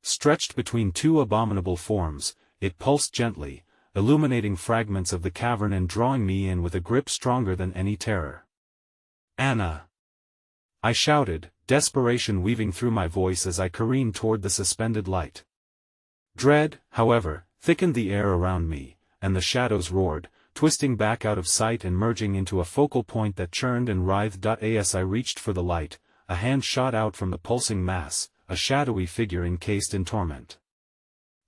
Stretched between two abominable forms, it pulsed gently, illuminating fragments of the cavern and drawing me in with a grip stronger than any terror. Anna! I shouted, desperation weaving through my voice as I careened toward the suspended light. Dread, however, thickened the air around me, and the shadows roared, twisting back out of sight and merging into a focal point that churned and writhed. As I reached for the light, a hand shot out from the pulsing mass, a shadowy figure encased in torment.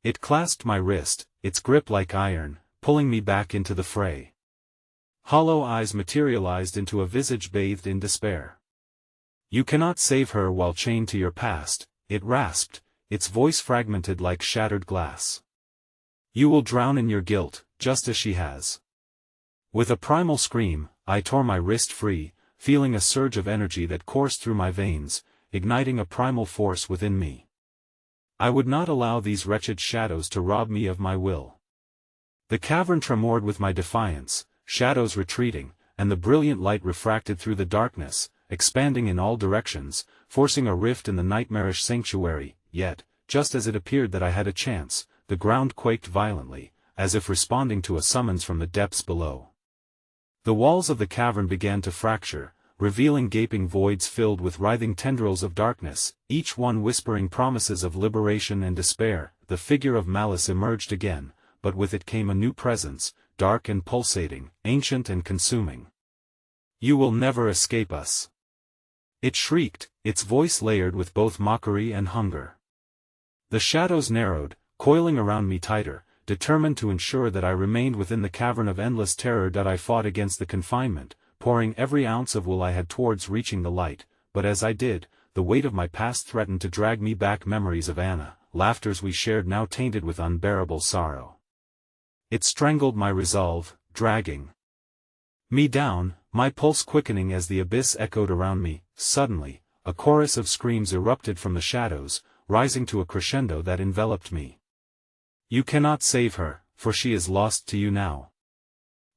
It clasped my wrist, its grip like iron, pulling me back into the fray. Hollow eyes materialized into a visage bathed in despair. You cannot save her while chained to your past, it rasped, its voice fragmented like shattered glass. You will drown in your guilt, just as she has. With a primal scream, I tore my wrist free, feeling a surge of energy that coursed through my veins, igniting a primal force within me. I would not allow these wretched shadows to rob me of my will. The cavern tremored with my defiance, shadows retreating, and the brilliant light refracted through the darkness, expanding in all directions, forcing a rift in the nightmarish sanctuary. Yet, just as it appeared that I had a chance, the ground quaked violently, as if responding to a summons from the depths below. The walls of the cavern began to fracture, revealing gaping voids filled with writhing tendrils of darkness, each one whispering promises of liberation and despair. The figure of malice emerged again, but with it came a new presence, dark and pulsating, ancient and consuming. "You will never escape us!" it shrieked, its voice layered with both mockery and hunger. The shadows narrowed, coiling around me tighter, determined to ensure that I remained within the cavern of endless terror. I fought against the confinement, pouring every ounce of will I had towards reaching the light, but as I did, the weight of my past threatened to drag me back. Memories of Anna, laughters we shared now tainted with unbearable sorrow. It strangled my resolve, dragging me down, my pulse quickening as the abyss echoed around me. Suddenly, a chorus of screams erupted from the shadows, rising to a crescendo that enveloped me. "You cannot save her, for she is lost to you now.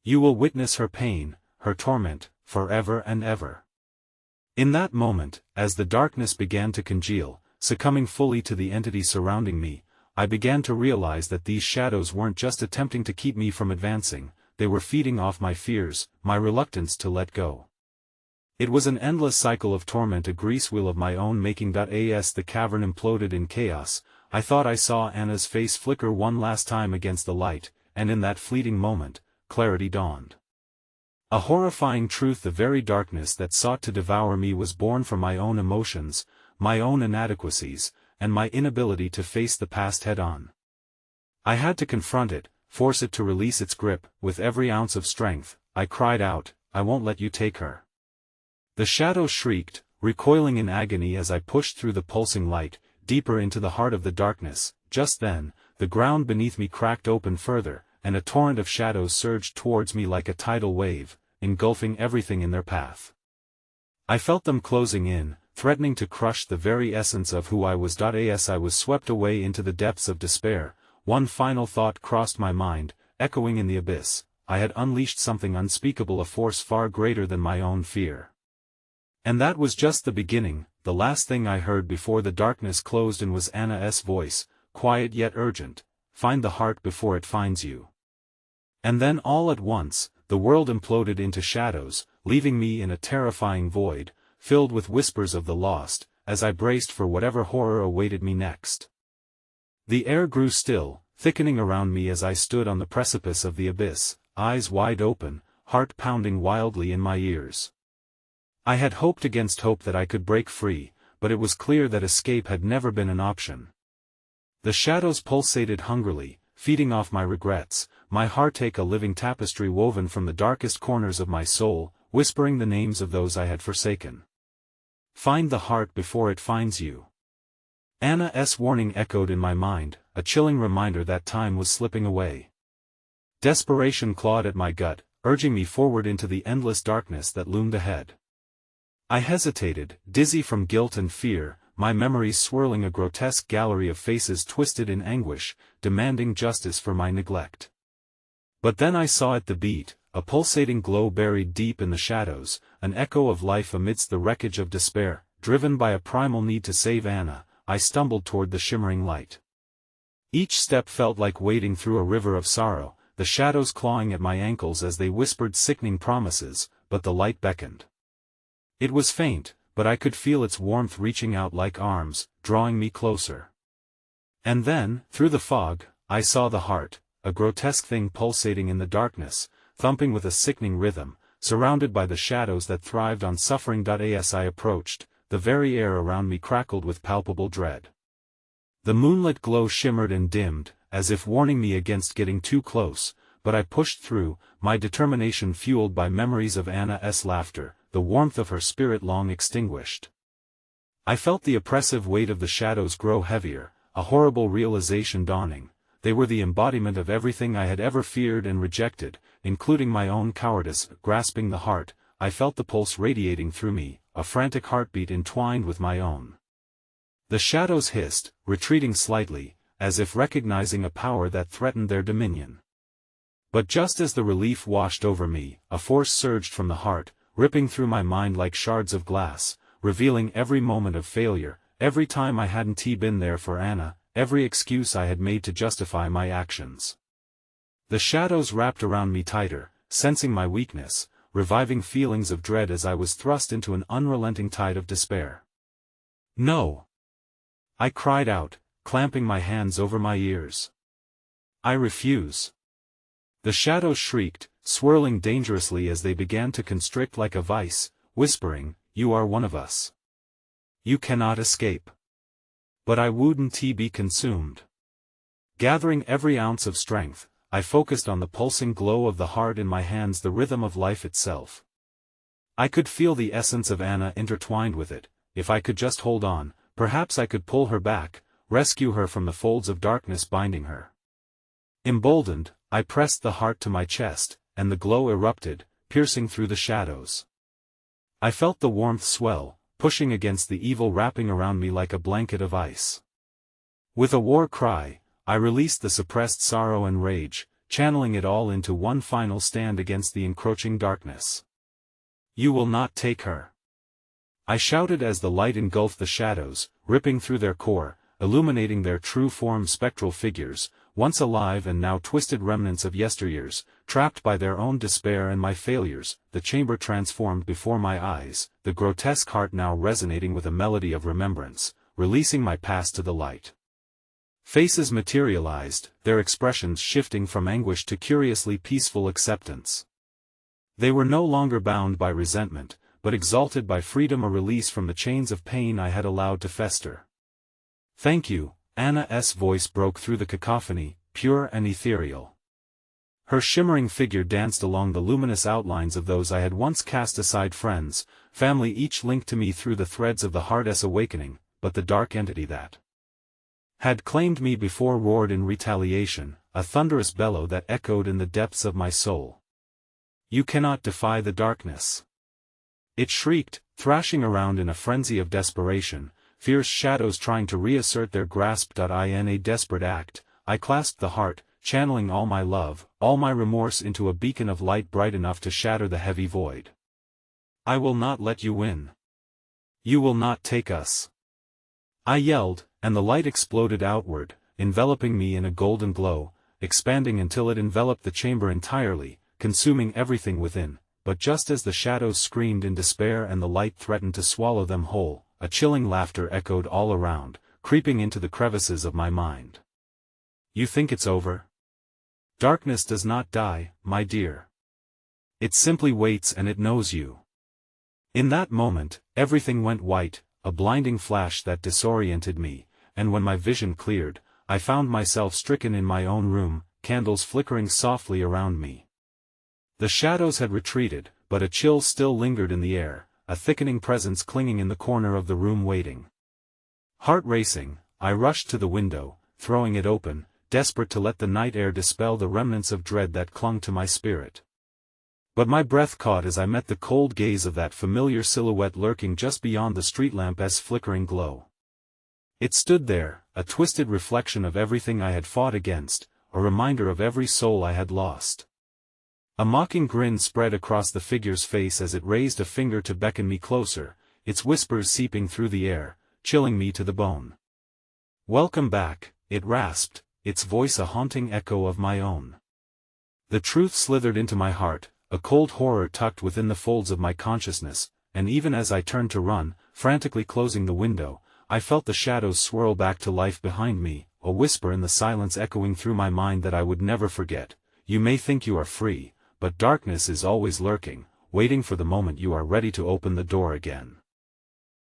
You will witness her pain, her torment, forever and ever." In that moment, as the darkness began to congeal, succumbing fully to the entity surrounding me, I began to realize that these shadows weren't just attempting to keep me from advancing, they were feeding off my fears, my reluctance to let go. It was an endless cycle of torment, a grease wheel of my own making. As the cavern imploded in chaos, I thought I saw Anna's face flicker one last time against the light, and in that fleeting moment, clarity dawned. A horrifying truth: the very darkness that sought to devour me was born from my own emotions, my own inadequacies, and my inability to face the past head-on. I had to confront it, force it to release its grip. With every ounce of strength, I cried out, "I won't let you take her." The shadows shrieked, recoiling in agony as I pushed through the pulsing light, deeper into the heart of the darkness. Just then, the ground beneath me cracked open further, and a torrent of shadows surged towards me like a tidal wave, engulfing everything in their path. I felt them closing in, threatening to crush the very essence of who I was. As I was swept away into the depths of despair, one final thought crossed my mind, echoing in the abyss: I had unleashed something unspeakable, a force far greater than my own fear. And that was just the beginning. The last thing I heard before the darkness closed in was Anna's voice, quiet yet urgent: "Find the heart before it finds you." And then all at once, the world imploded into shadows, leaving me in a terrifying void, filled with whispers of the lost, as I braced for whatever horror awaited me next. The air grew still, thickening around me as I stood on the precipice of the abyss, eyes wide open, heart pounding wildly in my ears. I had hoped against hope that I could break free, but it was clear that escape had never been an option. The shadows pulsated hungrily, feeding off my regrets, my heartache, a living tapestry woven from the darkest corners of my soul, whispering the names of those I had forsaken. "Find the heart before it finds you." Anna's warning echoed in my mind, a chilling reminder that time was slipping away. Desperation clawed at my gut, urging me forward into the endless darkness that loomed ahead. I hesitated, dizzy from guilt and fear, my memories swirling a grotesque gallery of faces twisted in anguish, demanding justice for my neglect. But then I saw at the beat, a pulsating glow buried deep in the shadows, an echo of life amidst the wreckage of despair. Driven by a primal need to save Anna, I stumbled toward the shimmering light. Each step felt like wading through a river of sorrow, the shadows clawing at my ankles as they whispered sickening promises, but the light beckoned. It was faint, but I could feel its warmth reaching out like arms, drawing me closer. And then, through the fog, I saw the heart, a grotesque thing pulsating in the darkness, thumping with a sickening rhythm, surrounded by the shadows that thrived on suffering. As I approached, the very air around me crackled with palpable dread. The moonlit glow shimmered and dimmed, as if warning me against getting too close, but I pushed through, my determination fueled by memories of Anna's laughter, the warmth of her spirit long extinguished. I felt the oppressive weight of the shadows grow heavier, a horrible realization dawning: they were the embodiment of everything I had ever feared and rejected, including my own cowardice. Grasping the heart, I felt the pulse radiating through me, a frantic heartbeat entwined with my own. The shadows hissed, retreating slightly, as if recognizing a power that threatened their dominion. But just as the relief washed over me, a force surged from the heart, ripping through my mind like shards of glass, revealing every moment of failure, every time I hadn't been there for Anna, every excuse I had made to justify my actions. The shadows wrapped around me tighter, sensing my weakness, reviving feelings of dread as I was thrust into an unrelenting tide of despair. "No!" I cried out, clamping my hands over my ears. "I refuse." The shadows shrieked, swirling dangerously as they began to constrict like a vice, whispering, "You are one of us. You cannot escape." But I wouldn't be consumed. Gathering every ounce of strength, I focused on the pulsing glow of the heart in my hands, the rhythm of life itself. I could feel the essence of Anna intertwined with it. If I could just hold on, perhaps I could pull her back, rescue her from the folds of darkness binding her. Emboldened, I pressed the heart to my chest, and the glow erupted, piercing through the shadows. I felt the warmth swell, pushing against the evil wrapping around me like a blanket of ice. With a war cry, I released the suppressed sorrow and rage, channeling it all into one final stand against the encroaching darkness. "You will not take her!" I shouted as the light engulfed the shadows, ripping through their core, illuminating their true form, spectral figures, once alive and now twisted remnants of yesteryears, trapped by their own despair and my failures. The chamber transformed before my eyes, the grotesque heart now resonating with a melody of remembrance, releasing my past to the light. Faces materialized, their expressions shifting from anguish to curiously peaceful acceptance. They were no longer bound by resentment, but exalted by freedom, a release from the chains of pain I had allowed to fester. "Thank you," Anna's voice broke through the cacophony, pure and ethereal. Her shimmering figure danced along the luminous outlines of those I had once cast aside, friends, family, each linked to me through the threads of the heart's awakening, but the dark entity that had claimed me before roared in retaliation, a thunderous bellow that echoed in the depths of my soul. "You cannot defy the darkness!" It shrieked, thrashing around in a frenzy of desperation, fierce shadows trying to reassert their grasp. In a desperate act, I clasped the heart, channeling all my love, all my remorse into a beacon of light bright enough to shatter the heavy void. "I will not let you win. You will not take us!" I yelled, and the light exploded outward, enveloping me in a golden glow, expanding until it enveloped the chamber entirely, consuming everything within. But just as the shadows screamed in despair and the light threatened to swallow them whole, a chilling laughter echoed all around, creeping into the crevices of my mind. "You think it's over? Darkness does not die, my dear. It simply waits, and it knows you." In that moment, everything went white, a blinding flash that disoriented me, and when my vision cleared, I found myself stricken in my own room, candles flickering softly around me. The shadows had retreated, but a chill still lingered in the air, a thickening presence clinging in the corner of the room waiting. Heart racing, I rushed to the window, throwing it open, desperate to let the night air dispel the remnants of dread that clung to my spirit. But my breath caught as I met the cold gaze of that familiar silhouette lurking just beyond the street lamp's flickering glow. It stood there, a twisted reflection of everything I had fought against, a reminder of every soul I had lost. A mocking grin spread across the figure's face as it raised a finger to beckon me closer, its whispers seeping through the air, chilling me to the bone. "Welcome back," it rasped, its voice a haunting echo of my own. The truth slithered into my heart, a cold horror tucked within the folds of my consciousness, and even as I turned to run, frantically closing the window, I felt the shadows swirl back to life behind me, a whisper in the silence echoing through my mind that I would never forget. "You may think you are free, but darkness is always lurking, waiting for the moment you are ready to open the door again."